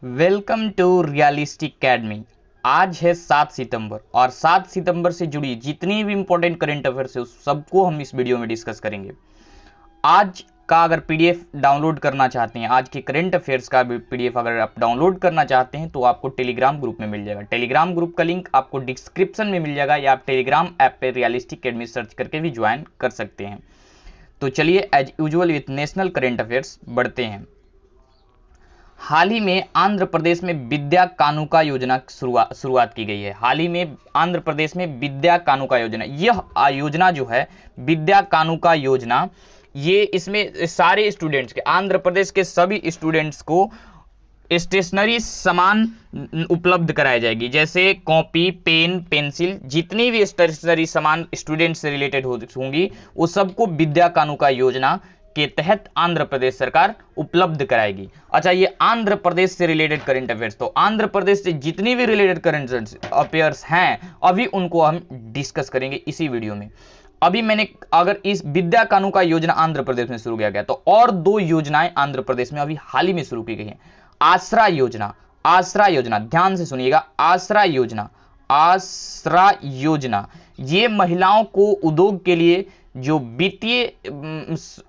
Welcome to realistic academy. आज है 7 सितंबर और 7 सितंबर से जुड़ी जितनी भी इंपॉर्टेंट करंट अफेयर्स है उस सबको हम इस वीडियो में डिस्कस करेंगे। आज का अगर पीडीएफ डाउनलोड करना चाहते हैं, आज के करंट अफेयर्स का पीडीएफ अगर आप डाउनलोड करना चाहते हैं तो आपको टेलीग्राम ग्रुप में मिल जाएगा। टेलीग्राम ग्रुप का लिंक आपको डिस्क्रिप्शन में मिल जाएगा या आप टेलीग्राम ऐप पे रियलिस्टिक एकेडमी सर्च करके भी ज्वाइन कर सकते हैं। तो चलिए as usual with national current affairs बढ़ते हैं। हाल ही में आंध्र प्रदेश में विद्या कानुका योजना शुरुआत की गई है। हाल ही में आंध्र प्रदेश में विद्या कानुका योजना, यह योजना जो है विद्या कानुका योजना, ये इसमें सारे स्टूडेंट्स के, आंध्र प्रदेश के सभी स्टूडेंट्स को स्टेशनरी सामान उपलब्ध कराई जाएगी, जैसे कॉपी, पेन, पेंसिल, जितनी भी स्टेशनरी सामान स्टूडेंट से रिलेटेड होंगी वो सबको विद्या कानुका योजना के तहत आंध्र प्रदेश सरकार उपलब्ध कराएगी। अच्छा, ये आंध्र प्रदेश से रिलेटेड करंट अफेयर्स, तो आंध्र प्रदेश से जितनी भी रिलेटेड करंट अफेयर्स हैं अभी उनको हम डिस्कस करेंगे इसी वीडियो में। अभी मैंने अगर इस विद्या कानुका योजना आंध्र प्रदेश में शुरू किया गया तो और दो योजनाएं आंध्र प्रदेश में अभी हाल ही में शुरू की गई हैं। आसरा योजना, आसरा योजना ध्यान से सुनिएगा, आसरा योजना, आसरा योजना ये महिलाओं को उद्योग के लिए जो वित्तीय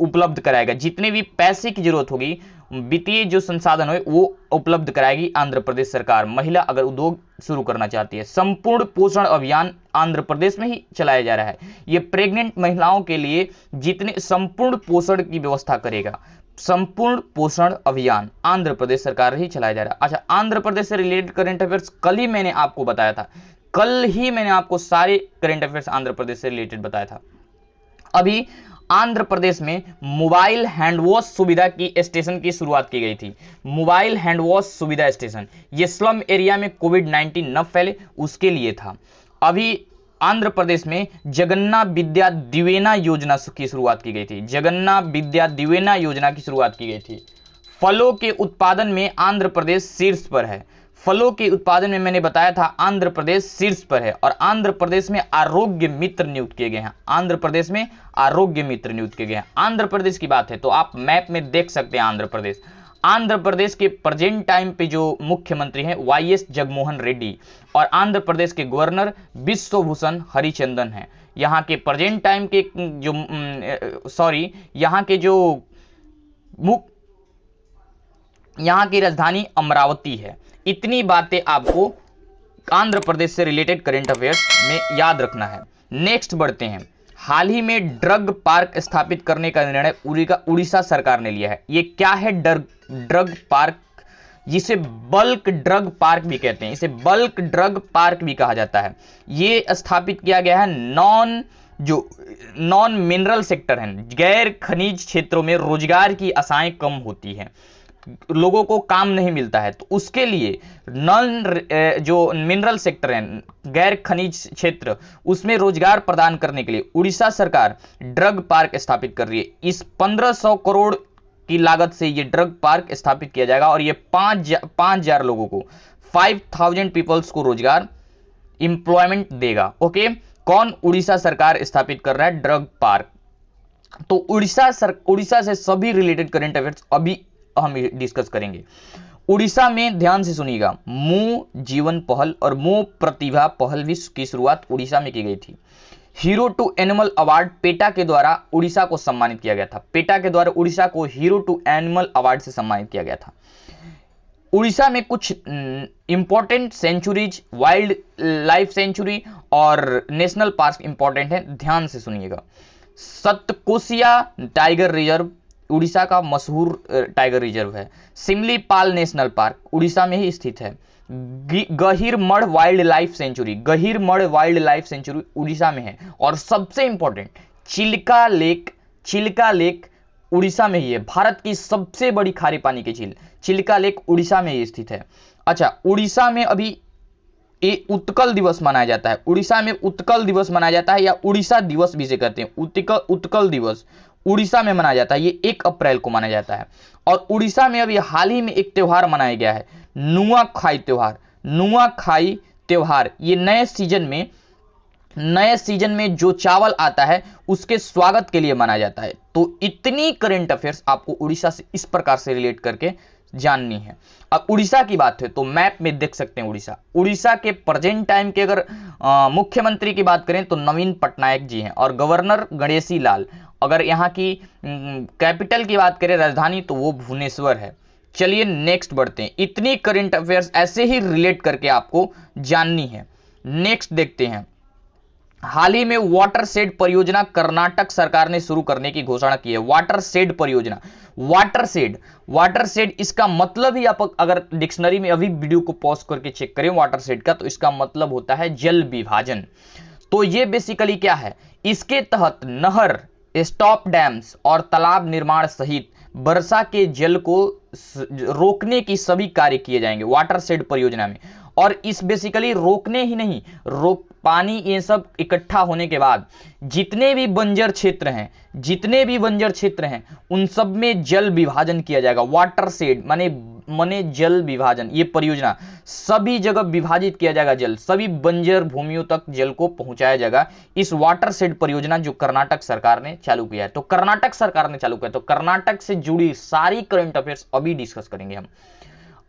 उपलब्ध कराएगा, जितने भी पैसे की जरूरत होगी, वित्तीय जो संसाधन हो वो उपलब्ध कराएगी आंध्र प्रदेश सरकार, महिला अगर उद्योग शुरू करना चाहती है। संपूर्ण पोषण अभियान आंध्र प्रदेश में ही चलाया जा रहा है। ये प्रेग्नेंट महिलाओं के लिए जितने संपूर्ण पोषण की व्यवस्था करेगा, संपूर्ण पोषण अभियान आंध्र प्रदेश सरकार ही चलाया जा रहा है। अच्छा, आंध्र प्रदेश से रिलेटेड करंट अफेयर्स कल ही मैंने आपको बताया था, कल ही मैंने आपको सारे करंट अफेयर्स आंध्र प्रदेश से रिलेटेड बताया था। अभी आंध्र प्रदेश में मोबाइल हैंड वॉश सुविधा की स्टेशन की शुरुआत की गई थी। मोबाइल हैंड वॉश सुविधा स्टेशन, ये स्लम एरिया में कोविड-19 न फैले उसके लिए था। अभी आंध्र प्रदेश में जगन्ना विद्या दिवेना योजना की शुरुआत की गई थी। जगन्ना विद्या दिवेना योजना की शुरुआत की गई थी। फलों के उत्पादन में आंध्र प्रदेश शीर्ष पर है। फलों के उत्पादन में मैंने बताया था आंध्र प्रदेश शीर्ष पर है। और आंध्र प्रदेश में आरोग्य मित्र नियुक्त किए गए हैं। आंध्र प्रदेश में आरोग्य मित्र नियुक्त किए गए हैं। आंध्र प्रदेश की बात है तो आप मैप में देख सकते हैं आंध्र प्रदेश। आंध्र प्रदेश के प्रेजेंट टाइम पे जो मुख्यमंत्री हैं वाईएस जगनमोहन रेड्डी और आंध्र प्रदेश के गवर्नर बिश्वभूषण हरिचंदन हैं। यहाँ के प्रेजेंट टाइम के यहाँ की राजधानी अमरावती है। इतनी बातें आपको आंध्र प्रदेश से रिलेटेड करंट अफेयर्स में याद रखना है। नेक्स्ट बढ़ते हैं। हाल ही में ड्रग पार्क स्थापित करने का निर्णय उड़ीसा सरकार ने लिया है। ये क्या है ड्रग पार्क? जिसे बल्क ड्रग पार्क भी कहते हैं, इसे बल्क ड्रग पार्क भी कहा जाता है। ये स्थापित किया गया है नॉन मिनरल सेक्टर है, गैर खनिज क्षेत्रों में रोजगार की आशाएं कम होती हैं, लोगों को काम नहीं मिलता है, तो उसके लिए जो मिनरल सेक्टर है, गैर खनिज क्षेत्र, उसमें रोजगार प्रदान करने के लिए उड़ीसा सरकार ड्रग पार्क स्थापित कर रही है। इस 1500 करोड़ की लागत से ये ड्रग पार्क स्थापित किया जाएगा और ये 5000 लोगों को, 5000 पीपल्स को रोजगार इंप्लॉयमेंट देगा। ओके, कौन? उड़ीसा सरकार स्थापित कर रहा है ड्रग पार्क। तो उड़ीसा से सभी रिलेटेड करंट अफेयर्स अभी हम डिस्कस करेंगे। उड़ीसा में ध्यान से सुनिएगा, मो जीवन पहल और मो प्रतिभा पहल विश्व की शुरुआत उड़ीसा में की गई थी। Hero to Animal Award PETA के द्वारा उड़ीसा को सम्मानित किया गया था। पेटा के द्वारा उड़ीसा को हीरो टू एनिमल अवार्ड से सम्मानित किया गया था। उड़ीसा में कुछ important sanctuaries, wild life sanctuary और नेशनल पार्क इंपॉर्टेंट है, ध्यान से सुनिएगा। सतकोसिया टाइगर रिजर्व उड़ीसा का मशहूर टाइगर रिजर्व है। सिमलीपाल नेशनल पार्क उड़ीसा में ही स्थित है। Gahirmatha wild life sanctuary, Gahirmatha wild life sanctuary Odisha में है। और सबसे important Chilika lake, Chilika lake Odisha में ही है। भारत की सबसे बड़ी खारे पानी की झील चिल्का लेक उड़ीसा में ही स्थित है। अच्छा, उड़ीसा में अभी उत्कल दिवस मनाया जाता है। उड़ीसा में उत्कल दिवस मनाया जाता है या उड़ीसा दिवस भी से कहते हैं। उत्कल दिवस उड़ीसा में मनाया जाता है, ये 1 अप्रैल को मनाया जाता है। और उड़ीसा में अभी हाल ही में एक त्यौहार मनाया गया है, नुआखाई त्यौहार। नुआखाई त्यौहार ये नए सीजन में जो चावल आता है उसके स्वागत के लिए मनाया जाता है। तो इतनी करंट अफेयर्स आपको उड़ीसा से इस प्रकार से रिलेट करके जाननी है। अब उड़ीसा की बात है तो मैप में देख सकते हैं उड़ीसा के प्रेजेंट टाइम के अगर मुख्यमंत्री की बात करें तो नवीन पटनायक जी हैं और गवर्नर गणेशी लाल। अगर यहाँ की कैपिटल की बात करें राजधानी तो वो भुवनेश्वर है। चलिए नेक्स्ट बढ़ते हैं। इतनी करंट अफेयर्स ऐसे ही रिलेट करके आपको जाननी है। नेक्स्ट देखते हैं। हाल ही में वाटर शेड परियोजना कर्नाटक सरकार ने शुरू करने की घोषणा की है। वाटर शेड परियोजना, वाटर शेड इसका मतलब ही आप अगर डिक्शनरी में अभी वीडियो को पॉज करके चेक करें वाटर शेड का, तो इसका मतलब होता है जल विभाजन। तो ये बेसिकली क्या है, इसके तहत नहर, स्टॉप डैम्स और तालाब निर्माण सहित वर्षा के जल को रोकने की सभी कार्य किए जाएंगे वाटर शेड परियोजना में। और इस बेसिकली रोकने ही नहीं, पानी ये सब इकट्ठा होने के बाद जितने भी बंजर क्षेत्र हैं उन सब में जल विभाजन किया जाएगा। वाटर शेड माने जल विभाजन, ये परियोजना सभी जगह विभाजित किया जाएगा जल, सभी बंजर भूमियों तक जल को पहुंचाया जाएगा। इस वाटर शेड परियोजना जो कर्नाटक सरकार ने चालू किया है, तो कर्नाटक सरकार ने चालू किया, तो कर्नाटक से जुड़ी सारी करंट अफेयर्स अभी डिस्कस करेंगे हम।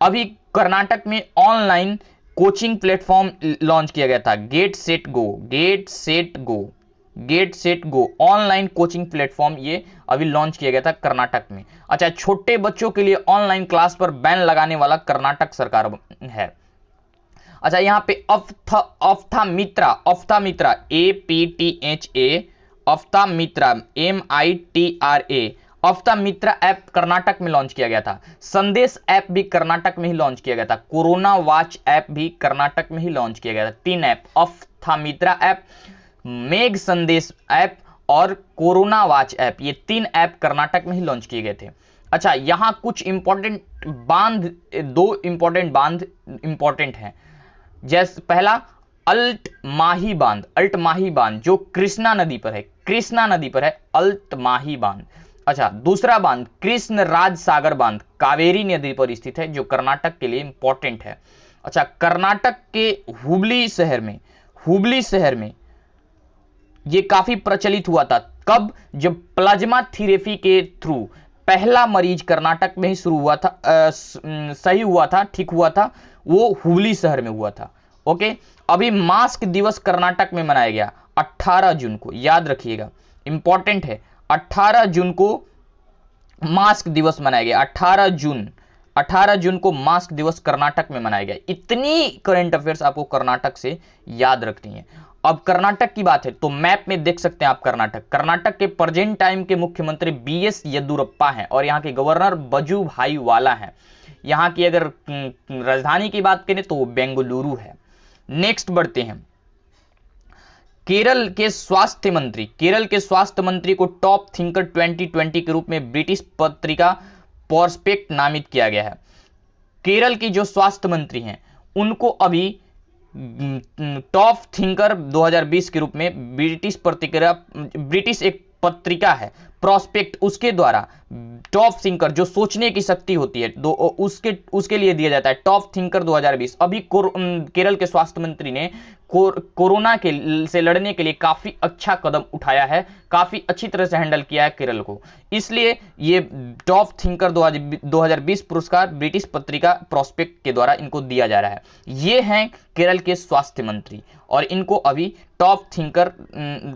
अभी कर्नाटक में ऑनलाइन कोचिंग प्लेटफॉर्म लॉन्च किया गया था, get set go online coaching platform ये अभी लॉन्च किया गया था कर्नाटक में। अच्छा, छोटे बच्चों के लिए ऑनलाइन क्लास पर बैन लगाने वाला कर्नाटक सरकार है। अच्छा, यहां पे अफ्था मित्रा APTHA अफ्था मित्रा MITRA अफ्ता मित्रा ऐप कर्नाटक में लॉन्च किया गया था। संदेश ऐप भी कर्नाटक में ही लॉन्च किया गया था। कोरोना वॉच ऐप भी कर्नाटक में ही लॉन्च किया गया था। 3 ऐप, अफ्ता मित्रा ऐप, मेघ संदेश ऐप और कोरोना वॉच ऐप, ये 3 ऐप कर्नाटक में ही लॉन्च किए गए थे। अच्छा, यहां कुछ इंपॉर्टेंट बांध, 2 इंपॉर्टेंट बांध इंपॉर्टेंट हैं। जैसे पहला अल्ट माही बांध जो कृष्णा नदी पर है, अल्ट माही बांध। अच्छा, दूसरा बांध कृष्ण राज सागर बांध कावेरी नदी पर स्थित है, जो कर्नाटक के लिए इंपॉर्टेंट है। अच्छा, कर्नाटक के हुबली शहर में ये काफी प्रचलित हुआ था। कब? जब प्लाज्मा थेरेपी के थ्रू पहला मरीज कर्नाटक में ही शुरू हुआ था, ठीक हुआ था, वो हुबली शहर में हुआ था। ओके, अभी मास्क दिवस कर्नाटक में मनाया गया 18 जून को, याद रखिएगा, इंपॉर्टेंट है। 18 जून को मास्क दिवस मनाया गया। 18 जून को मास्क दिवस कर्नाटक में मनाया गया। इतनी करंट अफेयर्स आपको कर्नाटक से याद रखनी है। अब कर्नाटक की बात है तो मैप में देख सकते हैं आप कर्नाटक के प्रेजेंट टाइम के मुख्यमंत्री BS येदियुरप्पा हैं और यहाँ के गवर्नर वजुभाई वाला हैं। यहाँ की अगर राजधानी की बात करें तो बेंगलुरु है। नेक्स्ट बढ़ते हैं। केरल के स्वास्थ्य मंत्री को टॉप थिंकर 2020 के रूप में ब्रिटिश पत्रिका प्रोस्पेक्ट नामित किया गया है। केरल की जो स्वास्थ्य मंत्री हैं उनको अभी टॉप थिंकर 2020 के रूप में ब्रिटिश एक पत्रिका है प्रोस्पेक्ट, उसके द्वारा टॉप थिंकर जो सोचने की शक्ति होती है उसके लिए दिया जाता है टॉप थिंकर 2020। अभी केरल के स्वास्थ्य मंत्री ने कोरोना से लड़ने के लिए काफी अच्छा कदम उठाया है, काफी अच्छी तरह से हैंडल किया है केरल को, इसलिए ये टॉप थिंकर 2020 पुरस्कार ब्रिटिश पत्रिका प्रोस्पेक्ट के द्वारा इनको दिया जा रहा है। ये हैं केरल के स्वास्थ्य मंत्री और इनको अभी टॉप थिंकर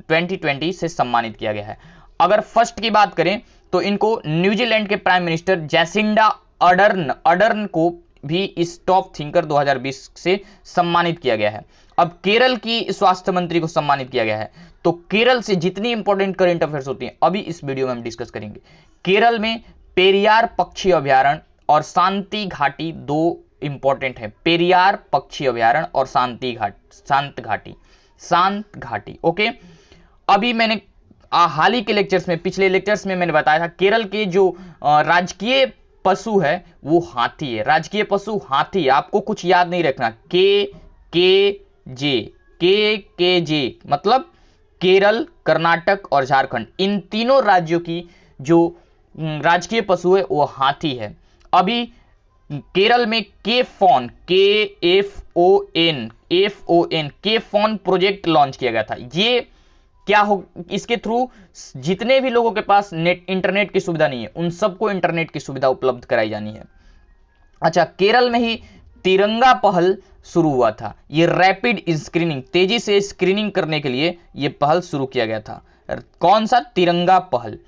2020 से सम्मानित किया गया है। अगर फर्स्ट की बात करें तो इनको न्यूजीलैंड के प्राइम मिनिस्टर जैसिंडा अर्डर्न को भी इस टॉप थिंकर 2020 से सम्मानित किया गया है। अब केरल की स्वास्थ्य मंत्री को सम्मानित किया गया है, तो केरल से जितनी इंपॉर्टेंट करंट अफेयर्स होती हैं अभी इस वीडियो में हम डिस्कस करेंगे। केरल में पेरियार पक्षी अभयारण्य और शांति घाटी 2 इंपॉर्टेंट है। पेरियार पक्षी अभयारण्य और शांत घाटी। ओके, अभी मैंने हाल ही के लेक्चर्स में, पिछले लेक्चर्स में मैंने बताया था केरल के जो राजकीय पशु है वो हाथी है। राजकीय पशु हाथी है, आपको कुछ याद नहीं रखना। के मतलब केरल, कर्नाटक और झारखंड, इन तीनों राज्यों की जो राजकीय पशु है वो हाथी है। अभी केरल में KFON प्रोजेक्ट लॉन्च किया गया था। ये क्या हो, इसके थ्रू जितने भी लोगों के पास इंटरनेट की सुविधा नहीं है उन सबको इंटरनेट की सुविधा उपलब्ध कराई जानी है। अच्छा, केरल में ही तिरंगा पहल शुरू हुआ था। ये रैपिड स्क्रीनिंग, तेजी से स्क्रीनिंग करने के लिए ये पहल शुरू किया गया था। कौन सा? तिरंगा पहल।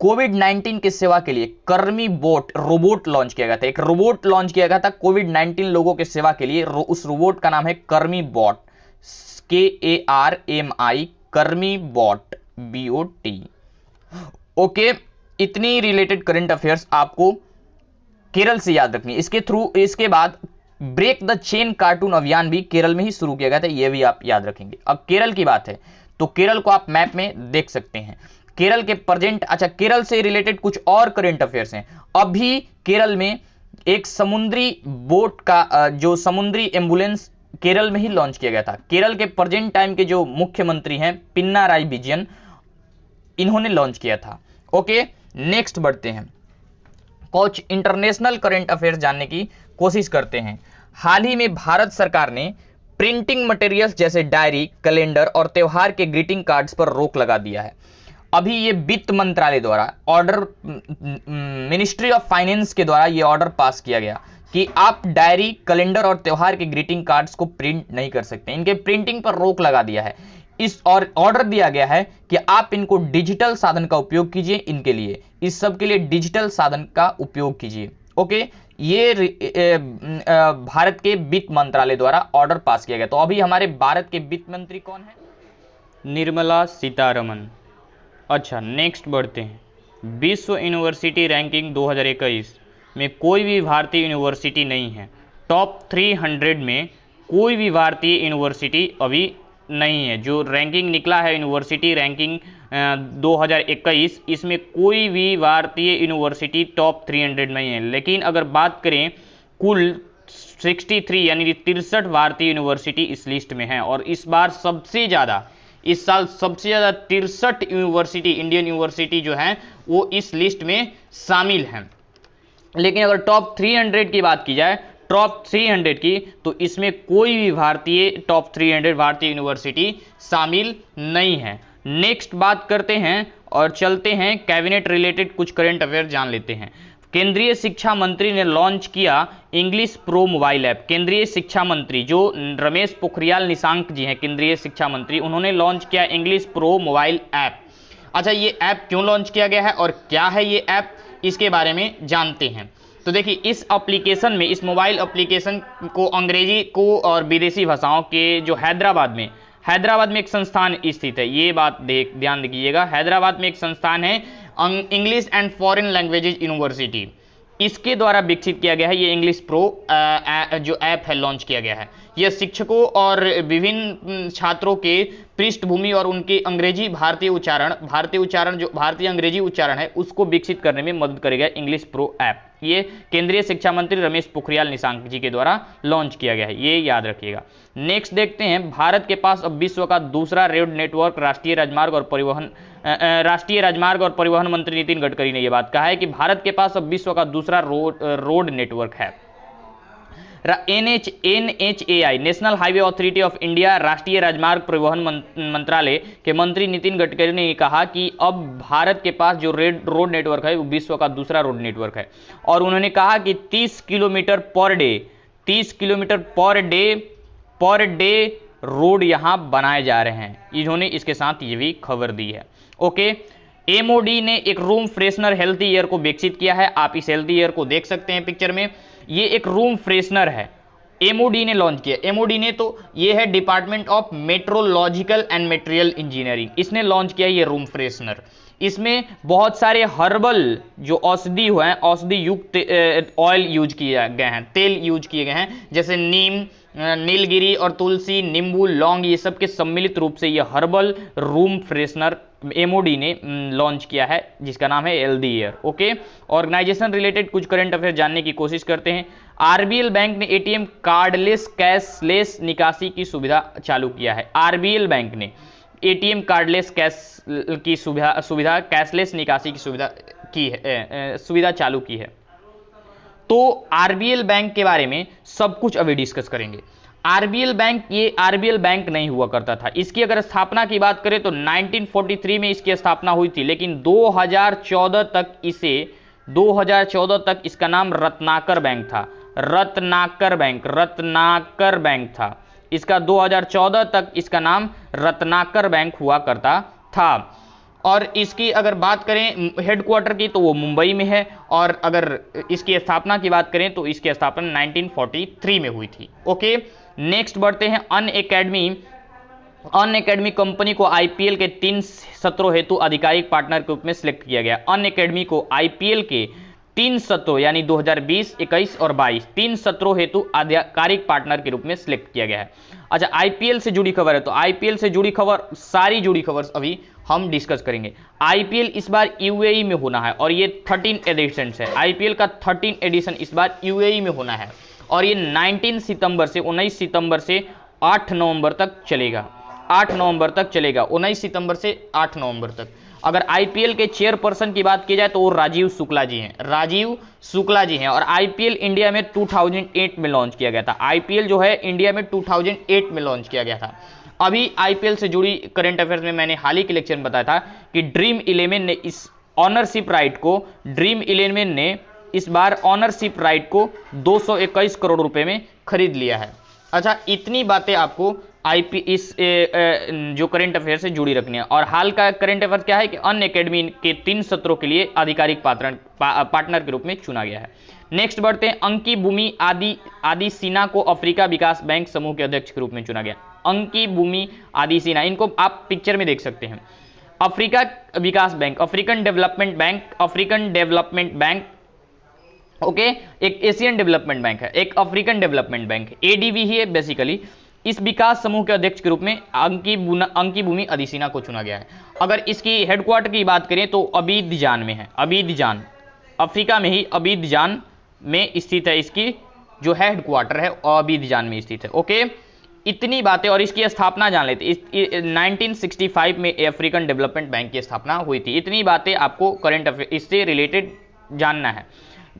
कोविड 19 की सेवा के लिए कर्मी बोट रोबोट लॉन्च किया गया था। एक रोबोट लॉन्च किया गया था कोविड 19 लोगों की सेवा के लिए। उस रोबोट का नाम है कर्मी बॉट, KARMI, कर्मी बॉट, BOT। ओके, इतनी रिलेटेड करंट अफेयर्स आपको केरल से याद रखनी है। इसके बाद ब्रेक द चेन कार्टून अभियान भी केरल में ही शुरू किया गया था, यह भी आप याद रखेंगे। अब केरल की बात है तो केरल को आप मैप में देख सकते हैं। केरल के प्रेजेंट, अच्छा, केरल से रिलेटेड कुछ और करंट अफेयर्स हैं। अभी केरल में एक समुद्री बोट का जो समुद्री एम्बुलेंस केरल में ही लॉन्च किया गया था। केरल के प्रेजेंट टाइम के जो मुख्यमंत्री हैं पिनाराई विजयन, इन्होंने लॉन्च किया था। ओके, नेक्स्ट बढ़ते हैं, कुछ इंटरनेशनल करंट अफेयर्स जानने की कोशिश करते हैं। हाल ही में भारत सरकार ने प्रिंटिंग मटेरियल्स जैसे डायरी, कैलेंडर और त्योहार के ग्रीटिंग कार्ड्स पर रोक लगा दिया है। अभी ये वित्त मंत्रालय द्वारा ऑर्डर, मिनिस्ट्री ऑफ फाइनेंस के द्वारा ये ऑर्डर पास किया गया कि आप डायरी, कैलेंडर और त्योहार के ग्रीटिंग कार्ड्स को प्रिंट नहीं कर सकते, इनके प्रिंटिंग पर रोक लगा दिया है। इस और ऑर्डर दिया गया है कि आप इनको डिजिटल साधन का उपयोग कीजिए, इनके लिए, इस सब के लिए डिजिटल साधन का उपयोग कीजिए। ओके, ये भारत के वित्त मंत्रालय द्वारा ऑर्डर पास किया गया। तो अभी हमारे भारत के वित्त मंत्री कौन है? निर्मला सीतारमन। अच्छा, नेक्स्ट बढ़ते हैं। विश्व यूनिवर्सिटी रैंकिंग 2021 में कोई भी भारतीय यूनिवर्सिटी नहीं है। टॉप 300 में कोई भी भारतीय यूनिवर्सिटी अभी नहीं है। जो रैंकिंग निकला है यूनिवर्सिटी रैंकिंग 2021, इसमें कोई भी भारतीय यूनिवर्सिटी टॉप 300 नहीं है। लेकिन अगर बात करें कुल 63 यानी 63 भारतीय यूनिवर्सिटी इस लिस्ट में है। और इस बार सबसे ज़्यादा, इस साल सबसे ज़्यादा 63 यूनिवर्सिटी, इंडियन यूनिवर्सिटी जो है वो इस लिस्ट में शामिल हैं। लेकिन अगर टॉप 300 की बात की जाए, टॉप 300 की, तो इसमें कोई भी भारतीय टॉप 300 भारतीय यूनिवर्सिटी शामिल नहीं है। नेक्स्ट बात करते हैं और चलते हैं कैबिनेट रिलेटेड कुछ करंट अफेयर जान लेते हैं। केंद्रीय शिक्षा मंत्री ने लॉन्च किया इंग्लिश प्रो मोबाइल ऐप। केंद्रीय शिक्षा मंत्री जो रमेश पोखरियाल निशंक जी हैं, केंद्रीय शिक्षा मंत्री, उन्होंने लॉन्च किया इंग्लिश प्रो मोबाइल ऐप। अच्छा, ये ऐप क्यों लॉन्च किया गया है और क्या है ये ऐप, इसके बारे में जानते हैं। तो देखिए, इस एप्लीकेशन में, इस मोबाइल एप्लीकेशन को अंग्रेजी को और विदेशी भाषाओं के जो हैदराबाद में एक संस्थान स्थित है, ये बात ध्यान दीजिएगा। हैदराबाद में एक संस्थान है English and foreign languages university, इसके द्वारा विकसित किया गया है ये इंग्लिश प्रो जो ऐप है, लॉन्च किया गया है। यह शिक्षकों और विभिन्न छात्रों के पृष्ठभूमि और उनके अंग्रेजी भारतीय उच्चारण जो भारतीय अंग्रेजी उच्चारण है उसको विकसित करने में मदद करेगा इंग्लिश प्रो ऐप। ये केंद्रीय शिक्षा मंत्री रमेश पोखरियाल निशंक जी के द्वारा लॉन्च किया गया है, ये याद रखिएगा। नेक्स्ट देखते हैं, भारत के पास अब विश्व का दूसरा रोड नेटवर्क। राष्ट्रीय राजमार्ग और परिवहन मंत्री नितिन गडकरी ने यह बात कहा है कि भारत के पास अब विश्व का दूसरा रोड नेटवर्क है। NHAI, national highway authority of India, राष्ट्रीय राजमार्ग परिवहन मंत्रालय के मंत्री नितिन गडकरी ने कहा कि अब भारत के पास जो रोड नेटवर्क है वो विश्व का दूसरा रोड नेटवर्क है। और उन्होंने कहा कि 30 किलोमीटर पर डे रोड यहां बनाए जा रहे हैं। इन्होंने इसके साथ ये भी खबर दी है। ओके, MOD ने एक रूम फ्रेशनर हेल्थी एयर को विकसित किया है। आप इस हेल्थी एयर को देख सकते हैं पिक्चर में, ये एक रूम फ्रेशनर है, MOD ने लॉन्च किया। MOD ने, तो ये है department of metallurgical and material engineering, इसने लॉन्च किया ये रूम फ्रेशनर। इसमें बहुत सारे हर्बल जो औषधि युक्त ऑयल यूज किए गए हैं, तेल यूज किए गए हैं, जैसे नीम, नीलगिरी और तुलसी, नींबू, लौंग, ये सब के सम्मिलित रूप से यह हर्बल रूम फ्रेशनर MOD ने लॉन्च किया है, जिसका नाम है healthy air. Okay, organisation related कुछ करंट अफेयर जानने की कोशिश करते हैं। RBL बैंक ने ATM कार्डलेस कैशलेस निकासी की सुविधा चालू किया है। RBL बैंक ने ATM कार्डलेस कैश की सुविधा कैशलेस निकासी की सुविधा चालू की है। तो RBL बैंक के बारे में सब कुछ अभी डिस्कस करेंगे। RBL बैंक, ये RBL बैंक नहीं हुआ करता था। इसकी अगर स्थापना की बात करें तो 1943 में इसकी स्थापना हुई थी, लेकिन 2014 तक इसका नाम रत्नाकर बैंक था। रत्नाकर बैंक, रत्नाकर बैंक था। इसका 2014 तक इसका नाम रत्नाकर बैंक हुआ करता था। और इसकी अगर बात करें हेडक्वार्टर की तो वो मुंबई में है, और अगर इसकी स्थापना की बात करें तो इसकी स्थापना 1943 में हुई थी। ओके, नेक्स्ट बढ़ते हैं अनअकैडमी कंपनी को आईपीएल के 3 सत्रों हेतु आधिकारिक पार्टनर के रूप में सिलेक्ट किया गया। अनअकैडमी को आईपीएल के 3 सत्रों यानी 2020, 21 और 22 3 सत्रों हेतु आधिकारिक पार्टनर के रूप में सिलेक्ट किया गया है। अच्छा, आईपीएल से जुड़ी खबर है, तो आईपीएल से जुड़ी खबर, सारी जुड़ी खबर अभी हम डिस्कस करेंगे। आईपीएल इस बार यूएई में होना है और ये 13 एडिशन है। आईपीएल का 13 एडिशन इस बार यूएई में होना है और ये 19 सितंबर से 19 सितंबर से 8 नवंबर तक चलेगा। 8 नवंबर तक चलेगा, 19 सितंबर से 8 नवंबर तक। अगर आईपीएल के चेयरपर्सन की बात की जाए तो वो राजीव शुक्ला जी हैं, राजीव शुक्ला जी हैं। और आईपीएल इंडिया में 2008 में लॉन्च किया गया था। आईपीएल जो है इंडिया में 2008 में लॉन्च किया गया था। अभी आईपीएल से जुड़ी करंट अफेयर्स में मैंने हाल ही के लेक्चर में बताया था कि ड्रीम 11 ने इस ऑनरशिप राइट को, ड्रीम 11 ने इस बार ऑनरशिप राइट को 221 करोड़ रुपए में खरीद लिया है। अच्छा, इतनी बातें आपको इस जो करंट अफेयर से जुड़ी रखनी है। और हाल का करंट अफेयर क्या है कि अनअकैडमी के 3 सत्रों के लिए आधिकारिक पार्टनर के रूप में चुना गया है। नेक्स्ट बढ़ते हैं, अंकी भूमि आदि सिन्हा को अफ्रीका विकास बैंक समूह के अध्यक्ष के रूप में चुना गया। अंकी भूमि आदि सिन्हा, इनको आप पिक्चर में देख सकते हैं। अफ्रीका विकास bank, African development bank, African development bank, okay, एक एशियन डेवलपमेंट बैंक है, एक अफ्रीकन डेवलपमेंट बैंक, एडीबी ही है बेसिकली। इस विकास समूह के अध्यक्ष के रूप में अंकी भूमि आदि सिन्हा को चुना गया है। अगर इसकी हेडक्वार्टर की बात करें तो अबीदजान में है, अबीदजान, अफ्रीका में ही अबीदजान में स्थित है। इसकी जो है हेडक्वार्टर है अबीदजान में स्थित है। ओके, इतनी बातें। और इसकी स्थापना जान लेते, 1965 में अफ्रीकन डेवलपमेंट बैंक की स्थापना हुई थी। इतनी बातें आपको करंट अफेयर इससे रिलेटेड जानना है।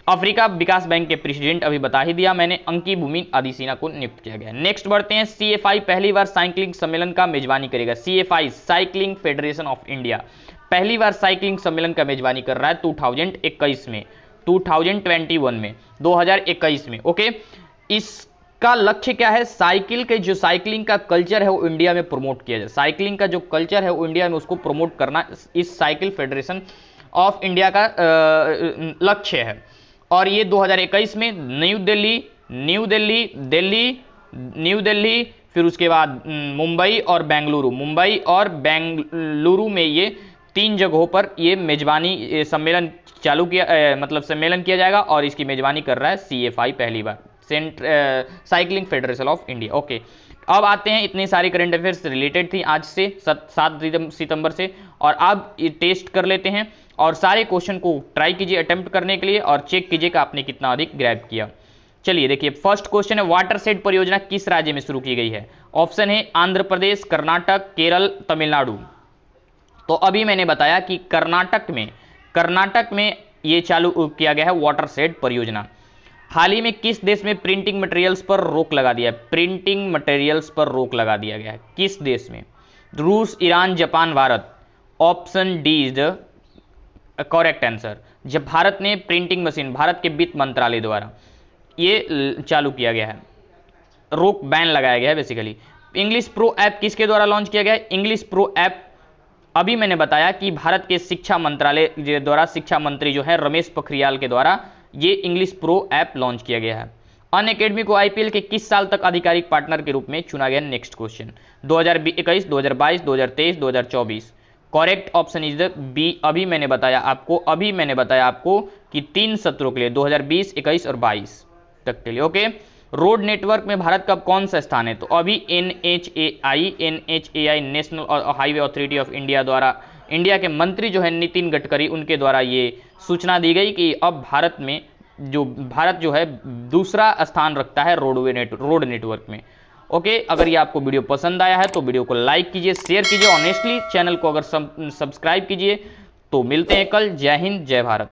अफ्रीका विकास बैंक के प्रेसिडेंट अभी बता ही दिया मैंने, अंकी भूमि आदि सिन्हा को नियुक्त किया गया। नेक्स्ट बढ़ते हैं, सीएफआई पहली बार साइकिलिंग सम्मेलन का मेजबानी करेगा। CFI, cycling federation of India, पहली बार साइकिलिंग सम्मेलन का मेजबानी कर रहा है 2021 में, 2021 में, 2021 में। ओके, इसका लक्ष्य क्या है? साइकिलिंग का कल्चर है वो इंडिया में प्रमोट किया जाए। साइकिलिंग का जो कल्चर है वो इंडिया में उसको प्रमोट करना इस साइकिल फेडरेशन ऑफ इंडिया का लक्ष्य है। और ये 2021 में न्यू दिल्ली, फिर उसके बाद मुंबई और बेंगलुरु में ये 3 जगहों पर ये मेजबानी सम्मेलन सम्मेलन किया जाएगा। और इसकी मेजबानी कर रहा है सीएफआई पहली बार, cycling federation of India. Okay, अब आते हैं, इतनी सारी करंट अफेयर्स रिलेटेड थी आज से 7 सितंबर से। और अब ये टेस्ट कर लेते हैं और सारे क्वेश्चन को ट्राई कीजिए अटेम्प्ट करने के लिए और चेक कीजिए कि आपने कितना अधिक ग्रैब किया। चलिए देखिए, फर्स्ट क्वेश्चन है, वाटर शेड परियोजना किस राज्य में शुरू की गई है? ऑप्शन है आंध्र प्रदेश, कर्नाटक, केरल, तमिलनाडु। तो अभी मैंने बताया कि कर्नाटक में ये चालू किया गया है वाटर शेड परियोजना। हाल ही में किस देश में प्रिंटिंग मटेरियल्स पर रोक लगा दिया है? प्रिंटिंग मटेरियल्स पर रोक लगा दिया गया है किस देश में? रूस, Iran, Japan, Bharat. Option D is the correct answer. जब भारत ने प्रिंटिंग मशीन, भारत के वित्त मंत्रालय द्वारा ये चालू किया गया है, रोक, बैन लगाया गया है बेसिकली। इंग्लिश प्रो ऐप किसके द्वारा लॉन्च किया गया है? इंग्लिश प्रो ऐप अभी मैंने बताया कि भारत के शिक्षा मंत्रालय द्वारा, शिक्षा मंत्री जो है रमेश पोखरियाल के द्वारा ये इंग्लिश प्रो ऐप लॉन्च किया गया है। अनअकैडमी को आईपीएल के किस साल तक आधिकारिक पार्टनर के रूप में चुना गया? Next question, 2021, 2022, 2023, 2024। Correct option is the B. अभी मैंने बताया आपको कि 3 सत्रों के लिए 2020, 21 और 22 तक के लिए। ओके, रोड नेटवर्क में भारत का कौन सा स्थान है? तो अभी NHAI national highway authority of India द्वारा, इंडिया के मंत्री जो है नितिन गडकरी, उनके द्वारा ये सूचना दी गई कि अब भारत जो है दूसरा स्थान रखता है रोड नेटवर्क में। ओके, अगर ये आपको वीडियो पसंद आया है तो वीडियो को लाइक कीजिए, शेयर कीजिए, ऑनेस्टली चैनल को अगर सब्सक्राइब कीजिए। तो मिलते हैं कल। जय हिंद, जय भारत।